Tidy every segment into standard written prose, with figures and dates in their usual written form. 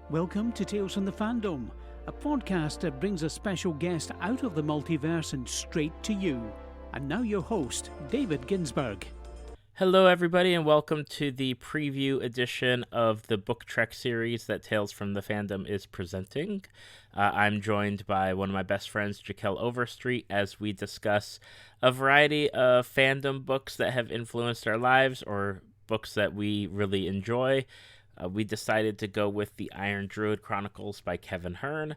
Welcome to Tales from the Fandom, a podcast that brings a special guest out of the multiverse and straight to you. And now your host, David Ginsburg. Hello, everybody, and welcome to the preview edition of the Book Trek series that Tales from the Fandom is presenting. I'm joined by one of my best friends, Jachelle Overstreet, as we discuss a variety of fandom books that have influenced our lives or books that we really enjoy. We decided to go with the Iron Druid Chronicles by Kevin Hearne.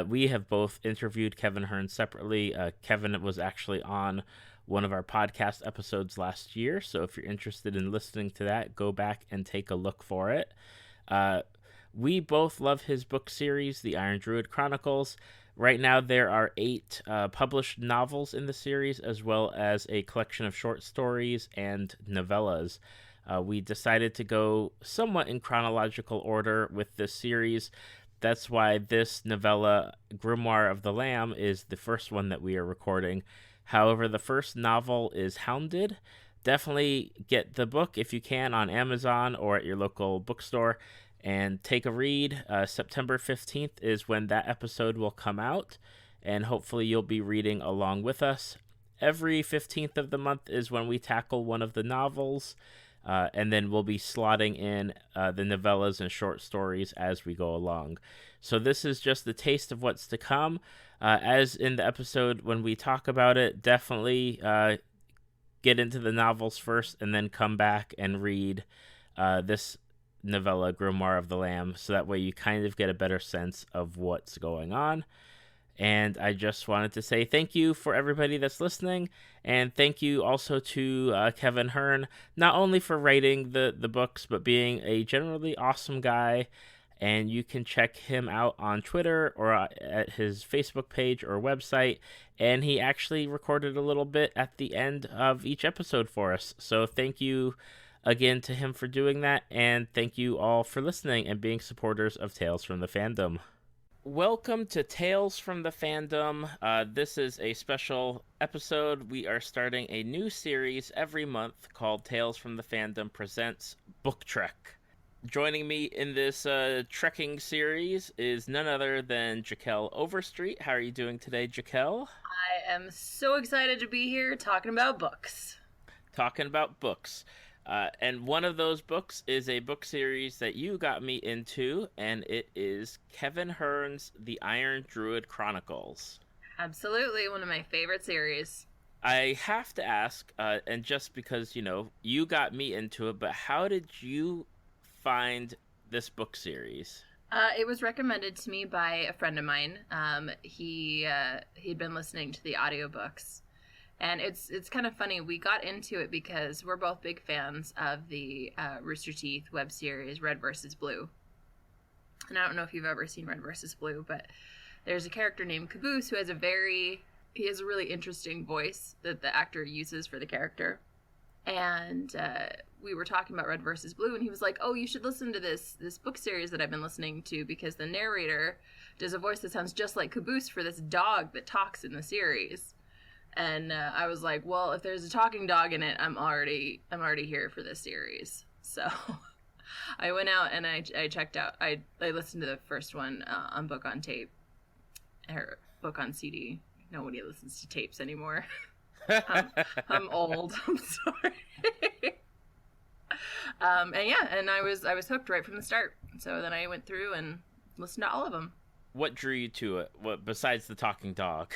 We have both interviewed Kevin Hearne separately. Kevin was actually on one of our podcast episodes last year, so if you're interested in listening to that, go back and take a look for it. We both love his book series, the Iron Druid Chronicles. Right now there are 8 published novels in the series, as well as a collection of short stories and novellas. We decided to go somewhat in chronological order with this series. That's why this novella, Grimoire of the Lamb, is the first one that we are recording. However, the first novel is Hounded. Definitely get the book if you can on Amazon or at your local bookstore and take a read. September 15th is when that episode will come out, and hopefully you'll be reading along with us. Every 15th of the month is when we tackle one of the novels. And then we'll be slotting in the novellas and short stories as we go along. So this is just the taste of what's to come. As in the episode when we talk about it, definitely get into the novels first and then come back and read this novella, Grimoire of the Lamb, so that way you kind of get a better sense of what's going on. And I just wanted to say thank you for everybody that's listening, and thank you also to Kevin Hearne, not only for writing the books, but being a generally awesome guy. And you can check him out on Twitter or at his Facebook page or website. And he actually recorded a little bit at the end of each episode for us. So thank you again to him for doing that, and thank you all for listening and being supporters of Tales from the Fandom. Welcome to Tales from the Fandom. This is a special episode. We are starting a new series every month called Tales from the Fandom Presents Book Trek. Joining me in this trekking series is none other than Jachelle Overstreet. How are you doing today, Jachelle? I am so excited to be here talking about books. Talking about books. And one of those books is a book series that you got me into, and it is Kevin Hearne's The Iron Druid Chronicles. Absolutely, one of my favorite series. I have to ask, and just because, you got me into it, but how did you find this book series? It was recommended to me by a friend of mine. He'd been listening to the audiobooks. And it's kind of funny. We got into it because we're both big fans of the Rooster Teeth web series Red vs. Blue. And I don't know if you've ever seen Red vs. Blue, but there's a character named Caboose who has a really interesting voice that the actor uses for the character. And we were talking about Red vs. Blue, and he was like, "Oh, you should listen to this book series that I've been listening to because the narrator does a voice that sounds just like Caboose for this dog that talks in the series." And I was like, well, if there's a talking dog in it, I'm already here for this series. So I went out and I checked out. I listened to the first one on book on tape or book on CD. Nobody listens to tapes anymore. I'm old. I'm sorry. And I was hooked right from the start. So then I went through and listened to all of them. What drew you to it? What besides the talking dog?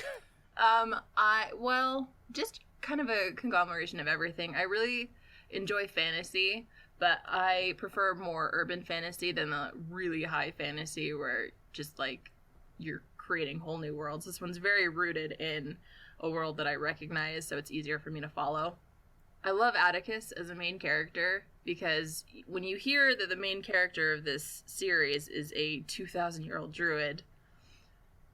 Just kind of a conglomeration of everything. I really enjoy fantasy, but I prefer more urban fantasy than the really high fantasy where just like you're creating whole new worlds. This one's very rooted in a world that I recognize, so it's easier for me to follow. I love Atticus as a main character because when you hear that the main character of this series is a 2,000-year-old druid,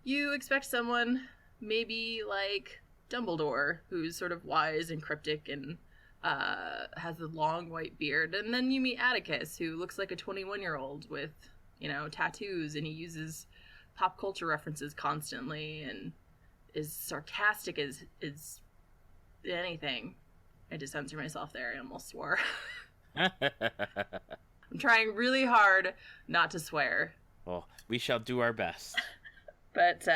you expect someone maybe like Dumbledore, who's sort of wise and cryptic and has a long white beard. And then you meet Atticus, who looks like a 21-year-old with, tattoos, and he uses pop culture references constantly and is sarcastic as anything. I just censored myself there. I almost swore. I'm trying really hard not to swear. Well, we shall do our best. But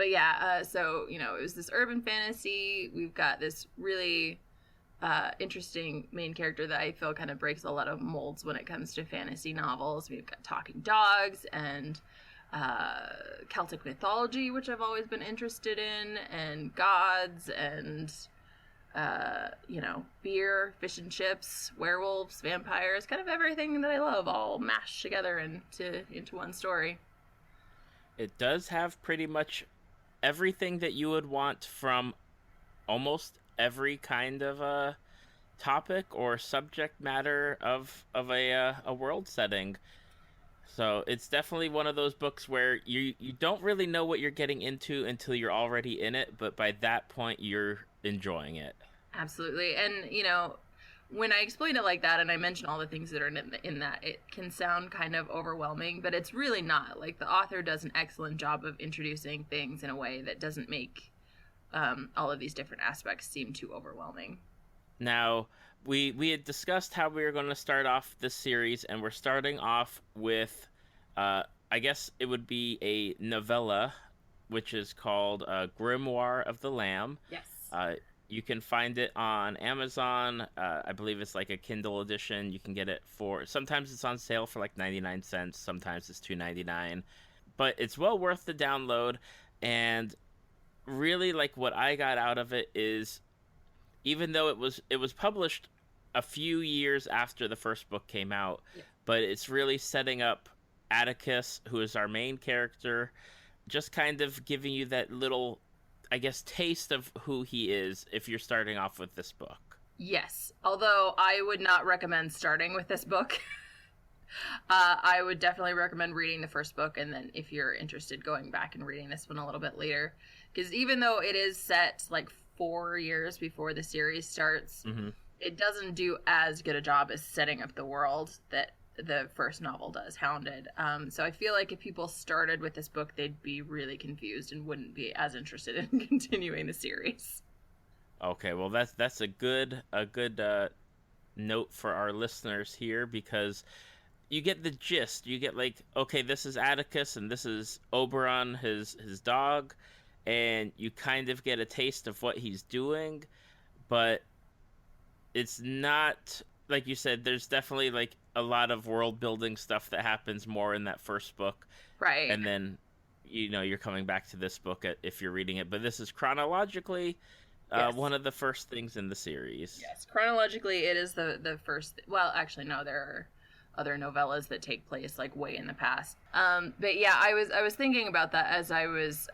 yeah, so, you know, it was this urban fantasy. We've got this really interesting main character that I feel kind of breaks a lot of molds when it comes to fantasy novels. We've got talking dogs and Celtic mythology, which I've always been interested in, and gods and, you know, beer, fish and chips, werewolves, vampires, kind of everything that I love all mashed together into one story. It does have pretty much everything that you would want from almost every kind of topic or subject matter of a world setting. So it's definitely one of those books where you don't really know what you're getting into until you're already in it, but by that point you're enjoying it. Absolutely. And, you know, when I explain it like that and I mention all the things that are in that, it can sound kind of overwhelming, but it's really not. Like, the author does an excellent job of introducing things in a way that doesn't make all of these different aspects seem too overwhelming. Now, we had discussed how we were going to start off this series, and we're starting off with, I guess it would be a novella, which is called Grimoire of the Lamb. Yes. You can find it on Amazon. I believe it's like a Kindle edition. You can get it for, sometimes it's on sale for like 99 cents. Sometimes it's $2.99. But it's well worth the download. And really, like, what I got out of it is, even though it was published a few years after the first book came out, yeah, but it's really setting up Atticus, who is our main character, just kind of giving you that little, I guess, taste of who he is if you're starting off with this book. Yes, although I would not recommend starting with this book. I would definitely recommend reading the first book, and then if you're interested, going back and reading this one a little bit later. Because even though it is set like 4 years before the series starts, mm-hmm, it doesn't do as good a job as setting up the world that the first novel does, Hounded. So I feel like if people started with this book, they'd be really confused and wouldn't be as interested in continuing the series. Okay, well that's a good note for our listeners here, because you get the gist. You get, like, okay, this is Atticus and this is Oberon, his dog, and you kind of get a taste of what he's doing, but it's not, like you said, there's definitely like a lot of world building stuff that happens more in that first book. Right. And then, you know, you're coming back to this book if you're reading it, but this is chronologically yes, one of the first things in the series. Yes, chronologically it is the first, well, actually no, there are other novellas that take place like way in the past. But yeah, I was thinking about that as I was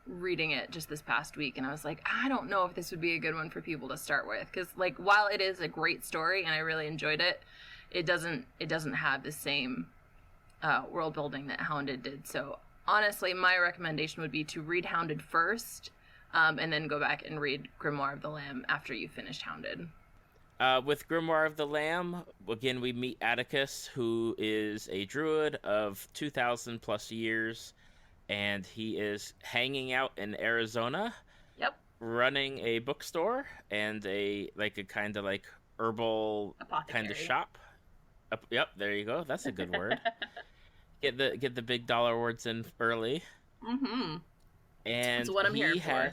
reading it just this past week, and I was like, I don't know if this would be a good one for people to start with, because, like, while it is a great story and I really enjoyed it, it doesn't have the same world building that Hounded did. So honestly, my recommendation would be to read Hounded first, and then go back and read Grimoire of the Lamb after you finished Hounded. With Grimoire of the Lamb, again, we meet Atticus, who is a druid of 2,000 plus years, and he is hanging out in Arizona. Yep. Running a bookstore and a kind of like herbal kind of shop. Yep, there you go. That's a good word. Get the big dollar words in early. Mm-hmm. And that's what I'm here for.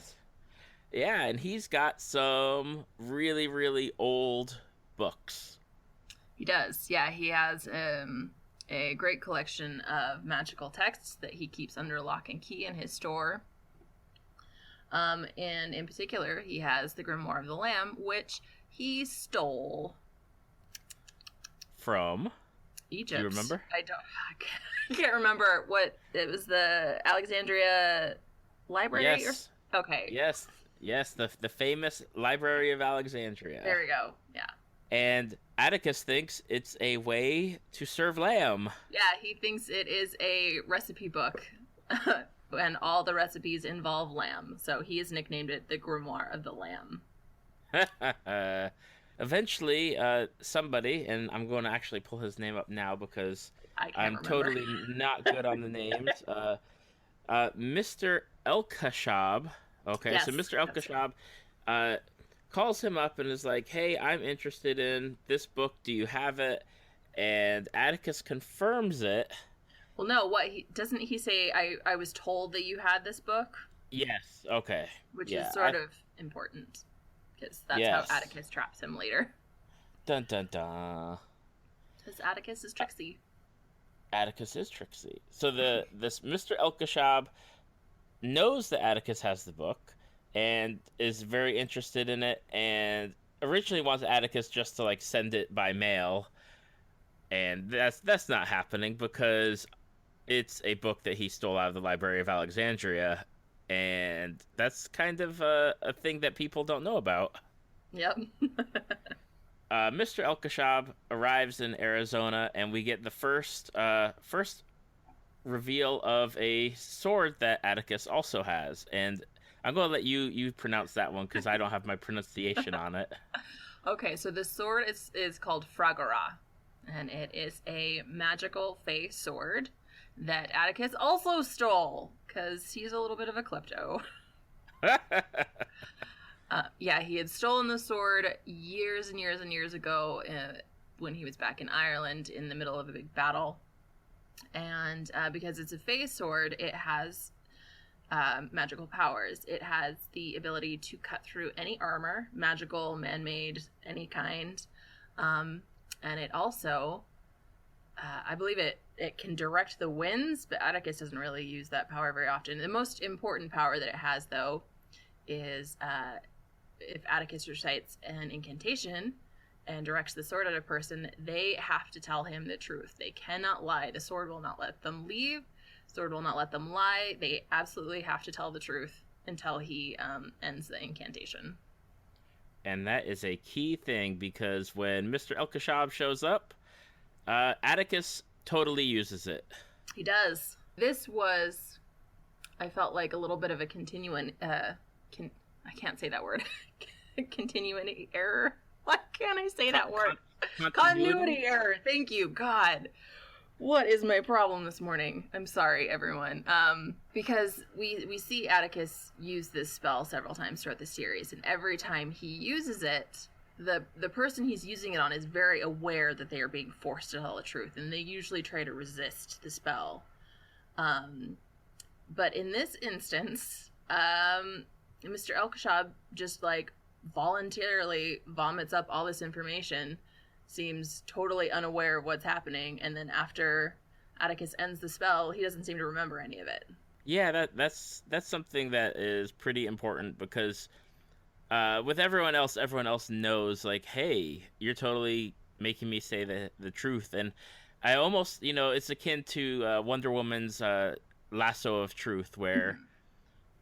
Yeah, and he's got some really, really old books. He does. Yeah, he has a great collection of magical texts that he keeps under lock and key in his store. And in particular, he has the Grimoire of the Lamb, which he stole from Egypt. Do you remember? I can't remember what it was. The Alexandria Library. Yes. Okay. Yes, the famous Library of Alexandria. There we go. Yeah. And Atticus thinks it's a way to serve lamb. Yeah, he thinks it is a recipe book, and all the recipes involve lamb. So he has nicknamed it the Grimoire of the Lamb. Eventually, somebody, and I'm going to actually pull his name up now because I'm totally not good on the names. Mr. El-Khashab. Okay, yes, so Mr. El-Khashab calls him up and is like, hey, I'm interested in this book. Do you have it? And Atticus confirms it. Well, no, doesn't he say, I was told that you had this book? Yes, okay. Which yeah, is sort of important, because that's how Atticus traps him later. Dun dun dun. Because Atticus is tricksy. Atticus is tricksy. So this Mr. Elkashab knows that Atticus has the book and is very interested in it, and originally wants Atticus just to like send it by mail, and that's not happening because it's a book that he stole out of the Library of Alexandria, and that's kind of a thing that people don't know about. Yep. Mr. Elkashab arrives in Arizona, and we get the first reveal of a sword that Atticus also has. And I'm going to let you pronounce that one because I don't have my pronunciation on it. Okay, so this sword is called Fragora, and it is a magical fey sword that Atticus also stole because he's a little bit of a klepto. Yeah, he had stolen the sword years and years and years ago when he was back in Ireland in the middle of a big battle. And because it's a fey sword, it has magical powers. It has the ability to cut through any armor, magical, man-made, any kind. And it also, I believe it can direct the winds, but Atticus doesn't really use that power very often. The most important power that it has, though, is if Atticus recites an incantation and directs the sword at a person, they have to tell him the truth. They cannot lie. The sword will not let them leave. The sword will not let them lie. They absolutely have to tell the truth until he ends the incantation. And that is a key thing because when Mr. Elkashab shows up, Atticus totally uses it. He does. This was, I felt like, a little bit of a I can't say that word. Continuity error. Why can't I say that word? Continuity error. Thank you, God. What is my problem this morning? I'm sorry, everyone. Because we see Atticus use this spell several times throughout the series, and every time he uses it, the person he's using it on is very aware that they are being forced to tell the truth, and they usually try to resist the spell. But in this instance, Mr. Elkashab just like voluntarily vomits up all this information, seems totally unaware of what's happening, and then after Atticus ends the spell, he doesn't seem to remember any of it. Yeah, that's something that is pretty important because with everyone else knows like, hey, you're totally making me say the truth, and I almost, it's akin to Wonder Woman's lasso of truth, where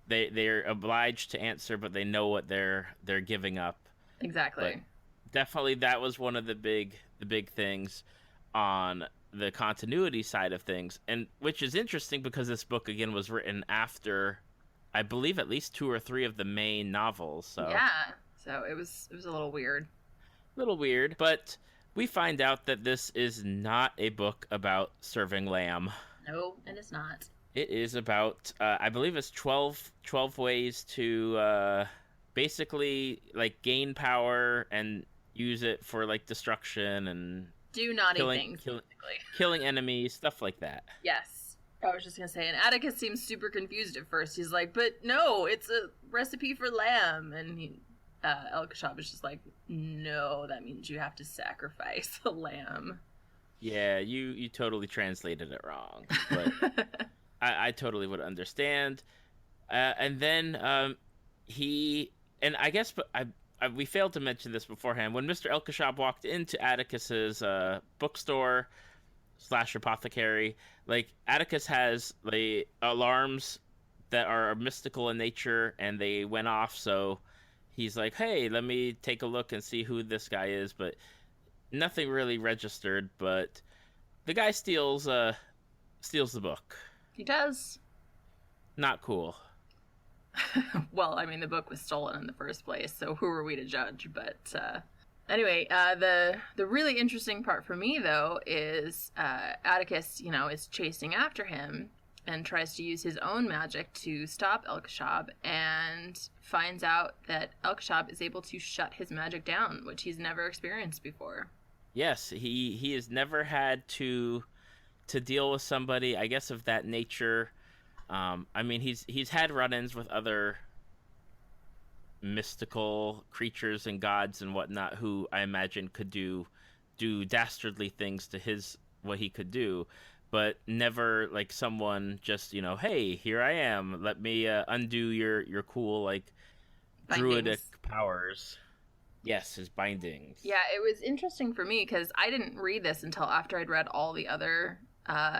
they're obliged to answer, but they know what they're giving up. Exactly. But definitely, that was one of the big things on the continuity side of things, and which is interesting because this book again was written after, I believe, at least 2 or 3 of the main novels. So yeah, so it was a little weird. But we find out that this is not a book about serving lamb. No, it is not. It is about, I believe it's 12 ways to basically like gain power and use it for like destruction and do naughty things, killing enemies, stuff like that. Yes. I was just going to say, and Atticus seems super confused at first. He's like, but no, it's a recipe for lamb. And Elkashab is just like, no, that means you have to sacrifice a lamb. Yeah, you totally translated it wrong. But I totally would understand. And then I guess, but we failed to mention this beforehand. When Mr. Elkashab walked into Atticus's bookstore / apothecary, like Atticus has the alarms that are mystical in nature, and they went off. So he's like, "Hey, let me take a look and see who this guy is." But nothing really registered. But the guy steals the book. He does. Not cool. Well, I mean, the book was stolen in the first place, so who are we to judge? But anyway, the really interesting part for me, though, is Atticus, is chasing after him and tries to use his own magic to stop Elkashab, and finds out that Elkashab is able to shut his magic down, which he's never experienced before. Yes, he has never had to to deal with somebody, I guess, of that nature. I mean, he's had run-ins with other mystical creatures and gods and whatnot who I imagine could do dastardly things to what he could do, but never like someone just, hey, here I am, let me undo your cool like druidic powers. Yes, his bindings. Yeah, it was interesting for me because I didn't read this until after I'd read all the other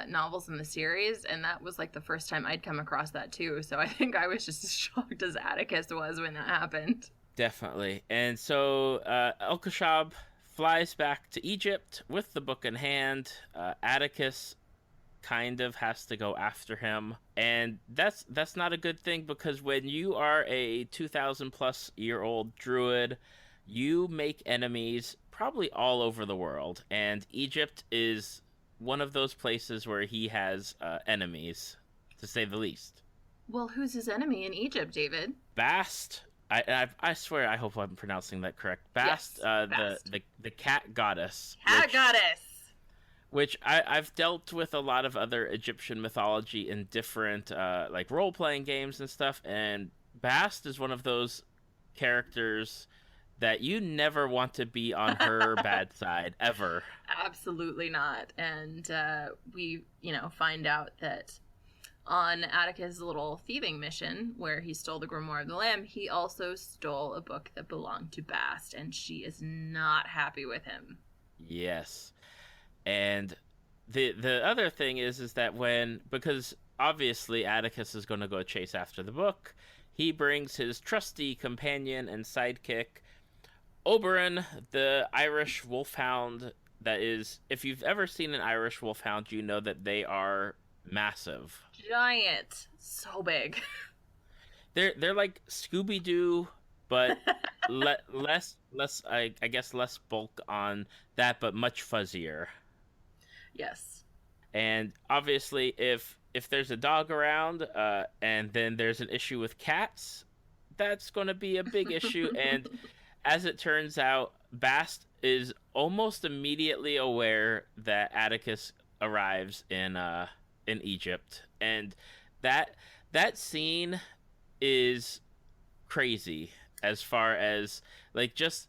novels in the series, and that was like the first time I'd come across that too. So I think I was just as shocked as Atticus was when that happened. Definitely. And so Elkashab flies back to Egypt with the book in hand. Atticus kind of has to go after him, and that's not a good thing, because when you are a 2,000 plus year old druid, you make enemies probably all over the world, and Egypt is one of those places where he has enemies, to say the least. Well, who's his enemy in Egypt, David? Bast. I swear, I hope I'm pronouncing that correct. Bast, yes, Bast. The cat goddess. Goddess! Which I've dealt with a lot of other Egyptian mythology in different like role-playing games and stuff, and Bast is one of those characters that you never want to be on her bad side, ever. Absolutely not. And we, find out that on Atticus' little thieving mission, where he stole the Grimoire of the Lamb, he also stole a book that belonged to Bast, and she is not happy with him. Yes. And the other thing is that because obviously Atticus is going to go chase after the book, he brings his trusty companion and sidekick, Oberon, the Irish wolfhound. That is, if you've ever seen an Irish wolfhound, you know that they are massive. Giant. So big. They're like Scooby-Doo, but less I guess less bulk on that, but much fuzzier. Yes. And obviously, if there's a dog around, and then there's an issue with cats, that's going to be a big issue. And as it turns out, Bast is almost immediately aware that Atticus arrives in Egypt, and that scene is crazy. As far as like, just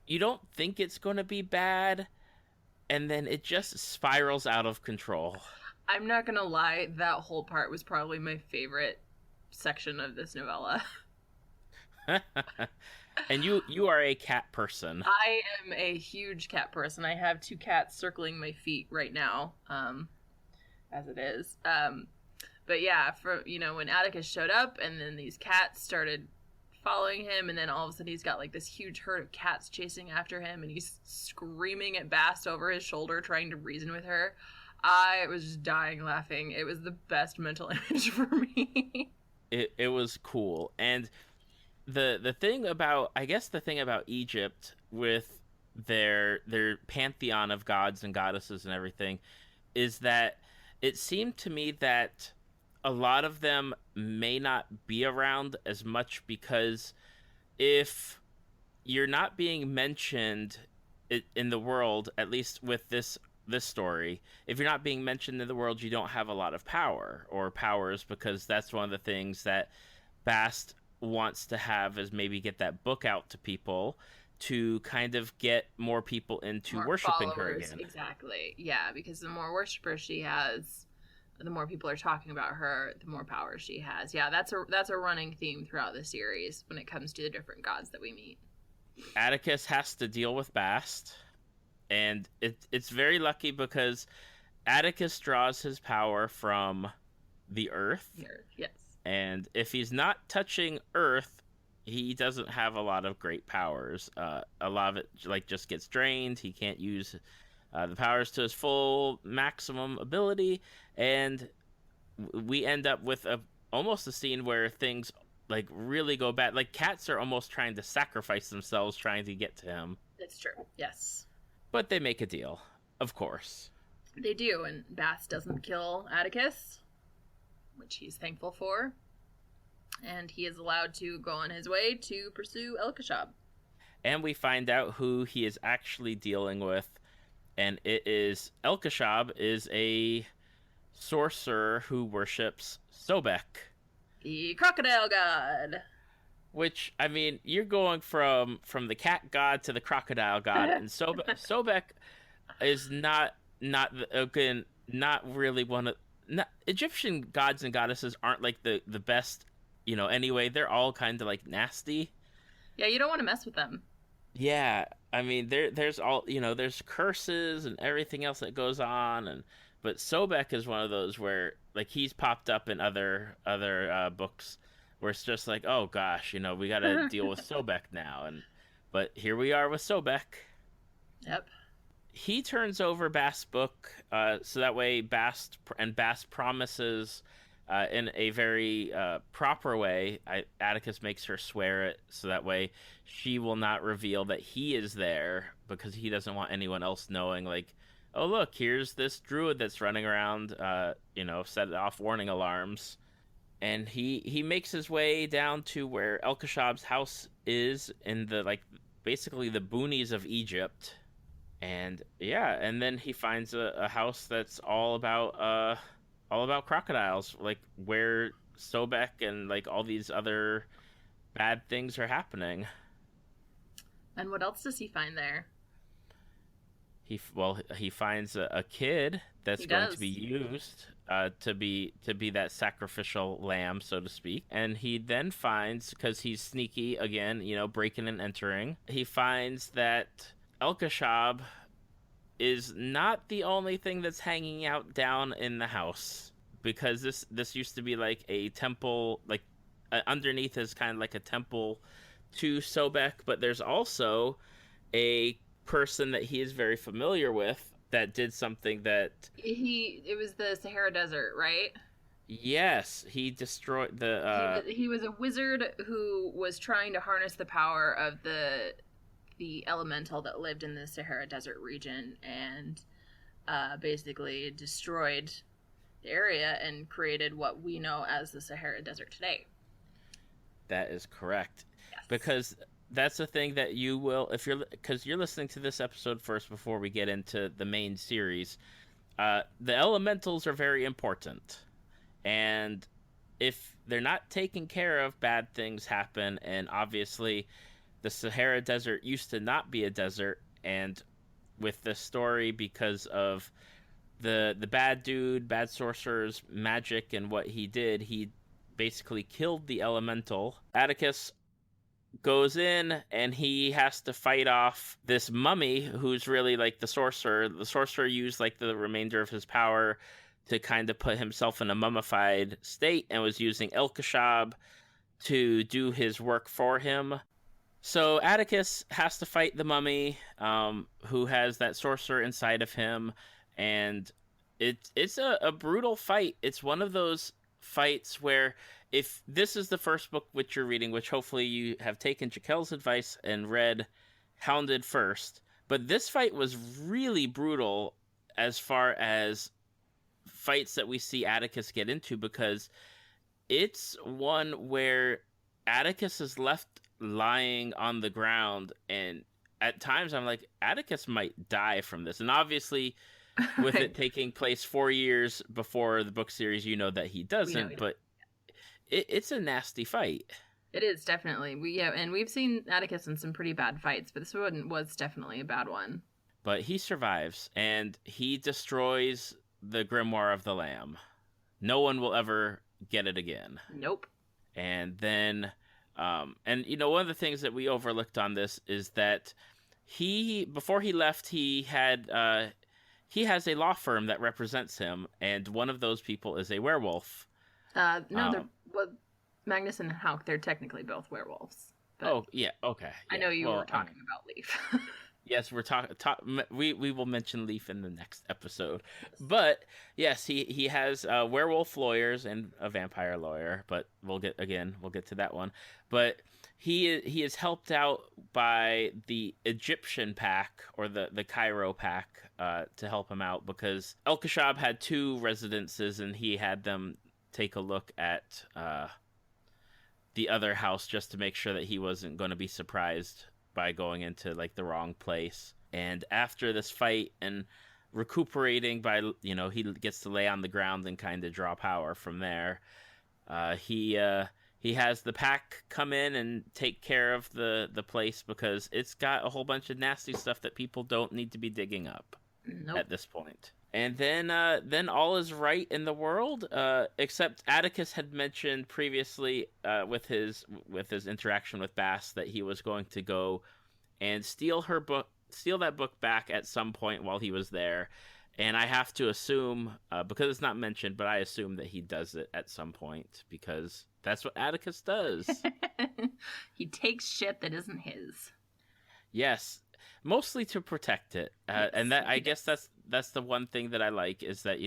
you don't think it's going to be bad, and then it just spirals out of control. I'm not gonna lie, that whole part was probably my favorite section of this novella. And you are a cat person. I am a huge cat person. I have 2 cats circling my feet right now, as it is. But yeah, when Atticus showed up, and then these cats started following him, and then all of a sudden he's got like this huge herd of cats chasing after him, and he's screaming at Bast over his shoulder, trying to reason with her. I was just dying laughing. It was the best mental image for me. It was cool. And the thing about Egypt, with their pantheon of gods and goddesses and everything, is that it seemed to me that a lot of them may not be around as much, because if you're not being mentioned in the world, at least with this story, if you're not being mentioned in the world, you don't have a lot of power or powers, because that's one of the things that Bast wants to have, is maybe get that book out to people to kind of get more people into worshiping her again. Exactly. Yeah, because the more worshipers she has, the more people are talking about her, the more power she has. Yeah, that's a running theme throughout the series when it comes to the different gods that we meet. Atticus has to deal with Bast, and it's very lucky, because Atticus draws his power from the earth. The earth, yes. And if he's not touching earth, he doesn't have a lot of great powers. A lot of it just gets drained. He can't use the powers to his full maximum ability, and we end up with almost a scene where things like really go bad. Like, cats are almost trying to sacrifice themselves trying to get to him. That's true. Yes. But they make a deal, of course. They do, and Bast doesn't kill Atticus, which he's thankful for, and he is allowed to go on his way to pursue Elkashab. And we find out who he is actually dealing with. and it is Elkashab is a sorcerer who worships Sobek. The crocodile god. Which, I mean, you're going from the cat god to the crocodile god, and Sobek is again not really one of Egyptian gods and goddesses aren't like the best, anyway. They're all kind of like nasty. Yeah, you don't want to mess with them. Yeah, I mean there's all, there's curses and everything else that goes on, but Sobek is one of those where like he's popped up in other books where it's just like, oh gosh, we got to deal with Sobek now, but here we are with Sobek. Yep. He turns over Bast's book, so that way Bast promises in a very proper way. Atticus makes her swear it, so that way she will not reveal that he is there, because he doesn't want anyone else knowing, like, oh look, here's this druid that's running around, set off warning alarms. And he makes his way down to where Elkashab's house is in the, basically the boonies of Egypt. And yeah, and then he finds a house that's all about crocodiles, like where Sobek and like all these other bad things are happening. And what else does he find there? He finds a kid that's going to be used to be that sacrificial lamb, so to speak. And he then finds, because he's sneaky again, breaking and entering, he finds that Elkashab is not the only thing that's hanging out down in the house, because this used to be like a temple, like underneath is kind of like a temple to Sobek, but there's also a person that he is very familiar with that did something that it was the Sahara Desert, right? Yes, he destroyed the he was a wizard who was trying to harness the power of the elemental that lived in the Sahara Desert region, and basically destroyed the area and created what we know as the Sahara Desert today. That is correct. Yes. Because that's the thing that you will, because you're listening to this episode first before we get into the main series. The elementals are very important, and if they're not taken care of, bad things happen. And obviously the Sahara Desert used to not be a desert, and with the story, because of the bad sorcerer's magic and what he did, he basically killed the elemental. Atticus goes in and he has to fight off this mummy who's really like the sorcerer. The sorcerer used like the remainder of his power to kind of put himself in a mummified state, and was using Elkashab to do his work for him. So Atticus has to fight the mummy, who has that sorcerer inside of him, and it's a brutal fight. It's one of those fights where, if this is the first book which you're reading, which hopefully you have taken Jachelle's advice and read Hounded first, but this fight was really brutal as far as fights that we see Atticus get into, because it's one where Atticus is left lying on the ground, and at times I'm like, Atticus might die from this. And obviously with it taking place 4 years before the book series, that he doesn't, but it's a nasty fight. It is, definitely. And we've seen Atticus in some pretty bad fights, but this one was definitely a bad one. But he survives, and he destroys the Grimoire of the Lamb. No one will ever get it again. Nope. And then, one of the things that we overlooked on this is that before he left, he has a law firm that represents him, and one of those people is a werewolf. Magnus and Hauk, they're technically both werewolves. Oh, yeah, okay. Yeah. I know you were talking about Leaf. Yes, we're talking. We will mention Leaf in the next episode, but yes, he has werewolf lawyers and a vampire lawyer. But we'll get to that one. But he is helped out by the Egyptian pack, or the Cairo pack, to help him out, because Elkashab had 2 residences and he had them take a look at the other house just to make sure that he wasn't going to be surprised by going into like the wrong place. And after this fight and recuperating by, he gets to lay on the ground and kind of draw power from there. He has the pack come in and take care of the place because it's got a whole bunch of nasty stuff that people don't need to be digging up at this point. And then all is right in the world, except Atticus had mentioned previously with his interaction with Bass that he was going to go and steal that book back at some point while he was there. And I have to assume, because it's not mentioned, but I assume that he does it at some point because that's what Atticus does. He takes shit that isn't his. Yes, mostly to protect it. And that I guess that's the one thing that I like is that,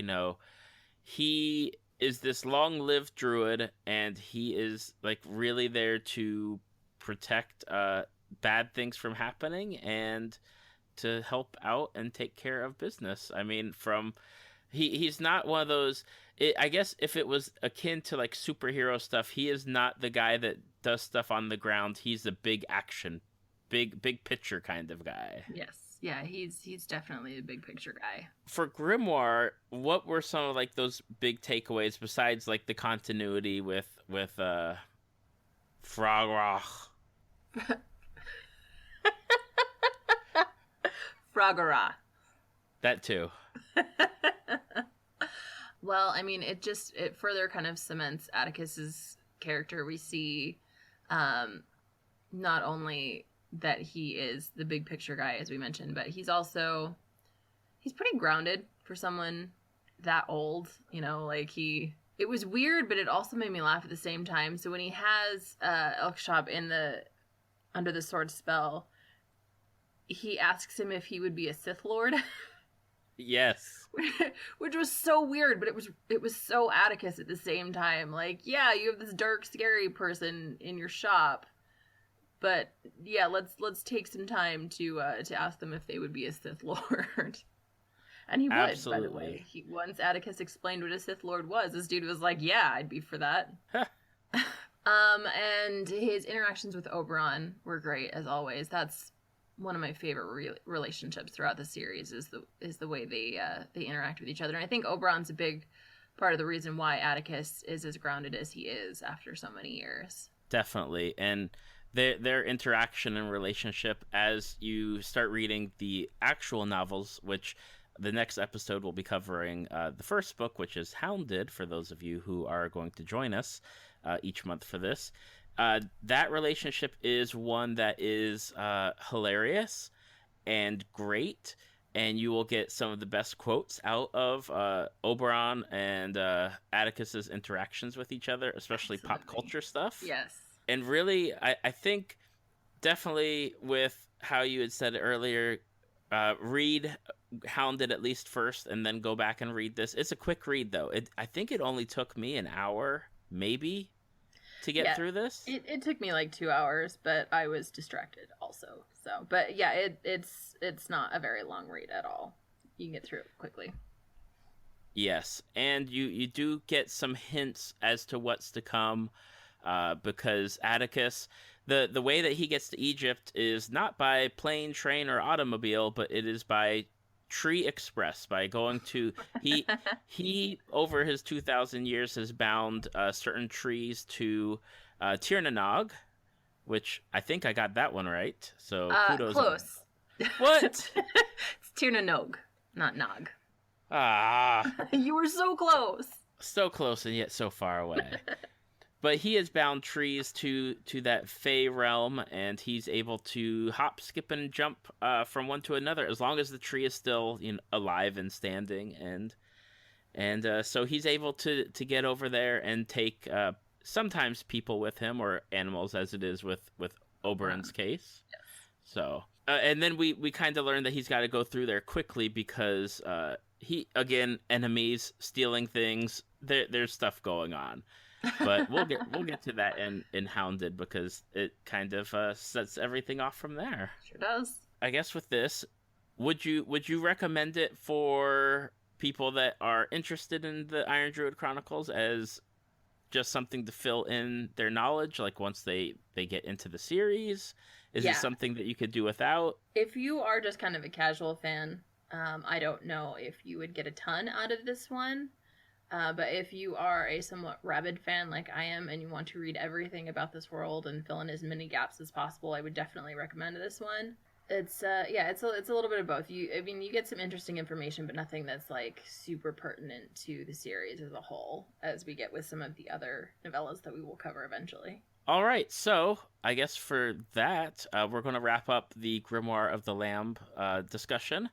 he is this long-lived druid and he is like really there to protect bad things from happening and to help out and take care of business. I mean, he's not one of those. I guess if it was akin to like superhero stuff, he is not the guy that does stuff on the ground. He's a big action, big picture kind of guy. Yes, yeah, he's definitely a big picture guy. For Grimoire, what were some of like those big takeaways besides like the continuity with Fragrach? Fragara. That too. Well, I mean, it further kind of cements Atticus's character. We see not only that he is the big picture guy, as we mentioned, but he's pretty grounded for someone that old, it was weird, but it also made me laugh at the same time. So when he has Elkshab under the sword spell, he asks him if he would be a Sith Lord. Yes. Which was so weird, but it was so Atticus at the same time. Like, yeah, you have this dark, scary person in your shop, but yeah, let's take some time to ask them if they would be a Sith Lord. And he would, Absolutely. By the way. Once Atticus explained what a Sith Lord was, this dude was like, yeah, I'd be for that. And his interactions with Oberon were great, as always. That's one of my favorite relationships throughout the series is the way they interact with each other. And I think Oberon's a big part of the reason why Atticus is as grounded as he is after so many years. Definitely. And their interaction and relationship as you start reading the actual novels, which the next episode will be covering the first book, which is Hounded, for those of you who are going to join us each month for this. That relationship is one that is hilarious and great, and you will get some of the best quotes out of Oberon and Atticus's interactions with each other, especially Absolutely. Pop culture stuff. Yes. And really, I think definitely with how you had said it earlier, read Hounded at least first and then go back and read this. It's a quick read, though. I think it only took me an hour, maybe, to get through this. It took me like 2 hours, but I was distracted also. So, but yeah, it's not a very long read at all. You can get through it quickly. Yes, and you do get some hints as to what's to come, because Atticus, the way that he gets to Egypt is not by plane, train, or automobile, but it is by Tree Express, by going to he over his 2,000 years has bound certain trees to Tirnanog, which I think I got that one right. So kudos. Close. What? It's Tirnanog, not Nog. Ah, You were so close. so close and yet so far away. But he has bound trees to that Fey realm, and he's able to hop, skip, and jump from one to another as long as the tree is still alive and standing. And so he's able to get over there and take sometimes people with him, or animals, as it is with Oberon's case. Yes. So and then we kind of learn that he's got to go through there quickly because enemies stealing things. There's stuff going on. But we'll get to that in Hounded because it kind of sets everything off from there. Sure does. I guess with this, would you recommend it for people that are interested in the Iron Druid Chronicles as just something to fill in their knowledge, like once they get into the series? Is it something that you could do without? If you are just kind of a casual fan, I don't know if you would get a ton out of this one. But if you are a somewhat rabid fan like I am and you want to read everything about this world and fill in as many gaps as possible, I would definitely recommend this one. It's it's a little bit of both. You get some interesting information, but nothing that's like super pertinent to the series as a whole, as we get with some of the other novellas that we will cover eventually. All right, so I guess for that, we're going to wrap up the Grimoire of the Lamb discussion.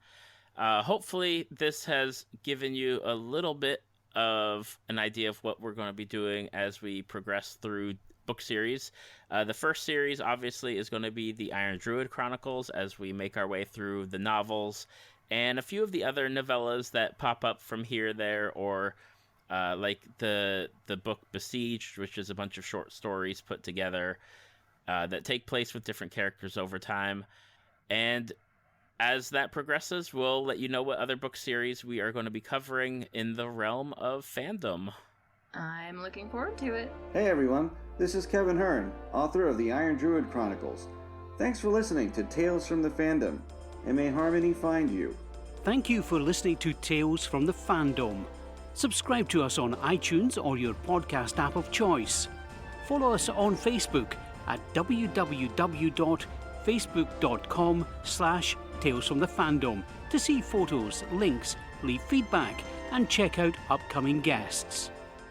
Hopefully this has given you a little bit of an idea of what we're going to be doing as we progress through book series. The first series obviously is going to be the Iron Druid Chronicles as we make our way through the novels and a few of the other novellas that pop up from here, there, or like the book Besieged, which is a bunch of short stories put together that take place with different characters over time. And as that progresses, we'll let you know what other book series we are going to be covering in the realm of fandom. I'm looking forward to it. Hey everyone, this is Kevin Hearne, author of the Iron Druid Chronicles. Thanks for listening to Tales from the Fandom, and may harmony find you. Thank you for listening to Tales from the Fandom. Subscribe to us on iTunes or your podcast app of choice. Follow us on Facebook at www.facebook.com/Tales from the Fandom to see photos, links, leave feedback, and check out upcoming guests.